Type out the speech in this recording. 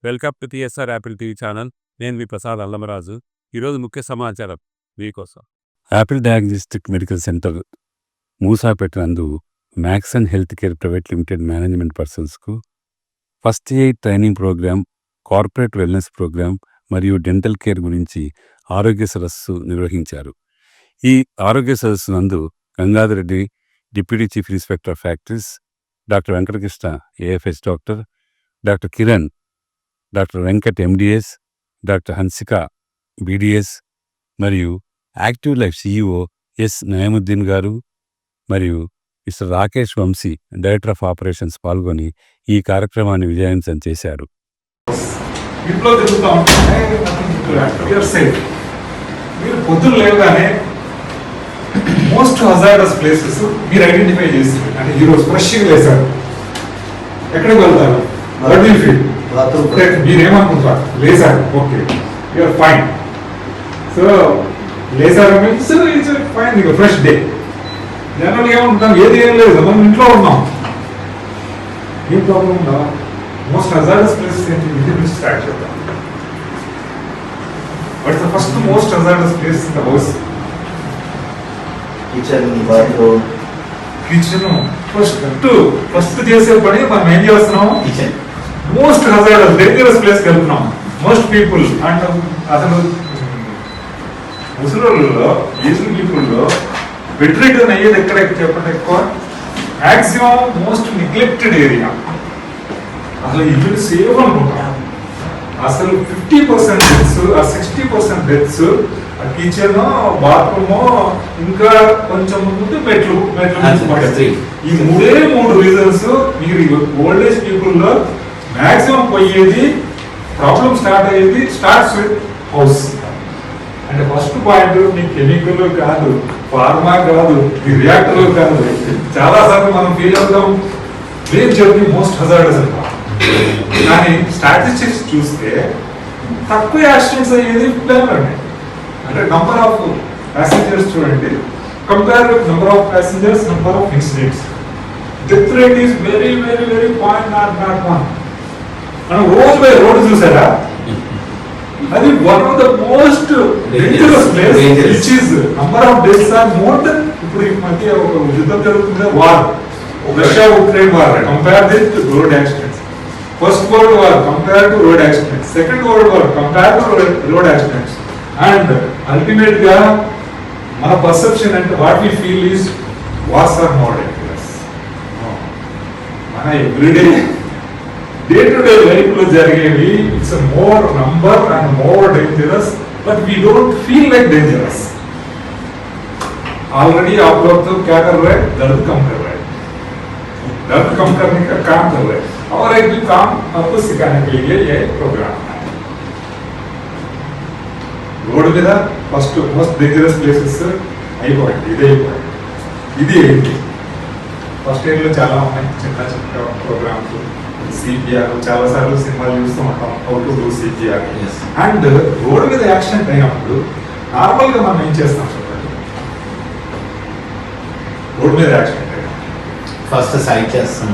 Welcome to TSR Apple TV channel. నేను మీ ప్రసాద్ అల్లమరాజు. ఈరోజు ముఖ్య సమాచారం మీకోసం. Apple diagnostic medical centre Moosapet నందు Maxon health care private limited management పర్సన్స్కు first aid training programme, corporate wellness programme మరియు డెంటల్ కేర్ గురించి ఆరోగ్య సదస్సు నిర్వహించారు. ఈ ఆరోగ్య సదస్సు నందు Gangadhar Reddy, deputy chief inspector factories, doctor Venkatakrishna AFS doctor, doctor Kiran, doctor Venkat MDS, doctor Hansika BDS మరియు active life CEO S Nayamuddin గారు మరియు mister Rakesh Vamsi, director of operations పాల్గొని ఈ కార్యక్రమాన్ని విజయవంతం చేశారు. మీరు పొద్దున్న లేవగానే మోస్ట్ హజార్డస్ ప్లేసెస్ మీరు ఐడెంటిఫై చేస్తారు. అంటే ఈరోజు ఫ్రెష్గా లేసారు, ఎక్కడికి వెళ్తారు? మీరేమనుకుంటారు? లేసారు, ఓకే, యూఆర్ ఫైన్. సో లేసారు మీన్స్ ఇట్స్ ఫైన్, ఇక ఫ్రెష్ డే. జనరల్గా ఏమంటాం, ఏది ఏం లేదు, మనం ఇంట్లో ఉన్నాం, ఏం ప్రాబ్లం ఉందా? మోస్ట్ హజార్డస్ ప్లేసెస్ ఏంటి? ఇంటి నుంచి స్టార్ట్ చేద్దాం. What is the first most hazardous place in the house? Kitchen, bathroom. Kitchen first చేసే పని మనం ఏం చేస్తున్నాం? కిచెన్. మోస్ట్ హజార్డస్ డేంజరస్ ప్లేస్కి వెళ్తున్నాం. మోస్ట్ పీపుల్ అండ్ అసలు ముసలిలో ఏజ్డ్ పీపుల్లో బెడ్ రిటర్న్ అయ్యేది ఎక్కడ చెప్పండి? ఎక్కువ మ్యాక్సిమం మోస్ట్ నెగ్లెక్టెడ్ ఏరియా. అసలు ఇల్లు సేవ్ అనుకుంటాం. అసలు 50% డెత్స్, 60% డెత్స్ కిచెన్, బాత్రూమ్, ఇంకా కొంచెం ముందు మెట్లు. ఈ మూడు రీజన్స్ మీరు ఓల్డ్ ఏజ్ పీపుల్లో మ్యాక్సిమం పోయేది, ప్రాబ్లమ్ స్టార్ట్ అయ్యేది స్టార్ట్స్ విత్ హౌస్. అంటే ఫస్ట్ పాయింట్ మీ కెమికల్ కాదు, ఫార్మా కాదు, మీ రియాక్టర్ కాదు. చాలా సార్లు మనం ఫీల్ అవుతాం ఏం చెప్పి మోస్ట్ హజార్డస్ అంటాం. కానీ స్టాటిస్టిక్స్ చూస్తే తక్కువ యాక్సిడెంట్స్ అయ్యేది ప్లేన్లోనే. అంటే నంబర్ ఆఫ్ ప్యాసింజర్స్ చూడండి, compare with number of passengers, number of incidents, death rate is very very very 0.001. మనం రోజు బై రోడ్ చూసారా? అది one of the most dangerous place which is number of deaths are more than. ఇప్పుడు ఈ మధ్య ఒక యుద్ధం జరుగుతుంది, war, Russia Ukraine war, compare with road accidents. First world war compare to road accidents, second world war compare to road accidents. And ultimate గా మన perception అంటే what we feel is wars are more dangerous. మన everyday day to day life లో జరిగేవి it's more number and more dangerous, but we don't feel like dangerous. Already आप लोग तो क्या कर रहे हैं? दर्द कम कर रहे हैं, दर्द कम करने का काम कर रहे हैं. और एक भी काम आपको सिखाने के लिए ये प्रोग्राम है. रोड మీద ఫస్ట్ మోస్ట్ డేంజరస్ ప్లేసెస్ అయిపోయింది. ఇది ఫస్ట్ ఎయిడ్ లో చాలా ఉన్నాయి, చిన్న చిన్న ప్రోగ్రామ్స్. సిపిఆర్ చాలా సార్లు సినిమాలు చూస్తూ ఉంటాం, how to do CPR. And road మీద యాక్సిడెంట్ అయినప్పుడు నార్మల్ గా మనం ఏం చేస్తాం చెప్పండి? రోడ్ మీద యాక్సిడెంట్ అయినప్పుడు ఫస్ట్ సైడ్ చేస్తాం.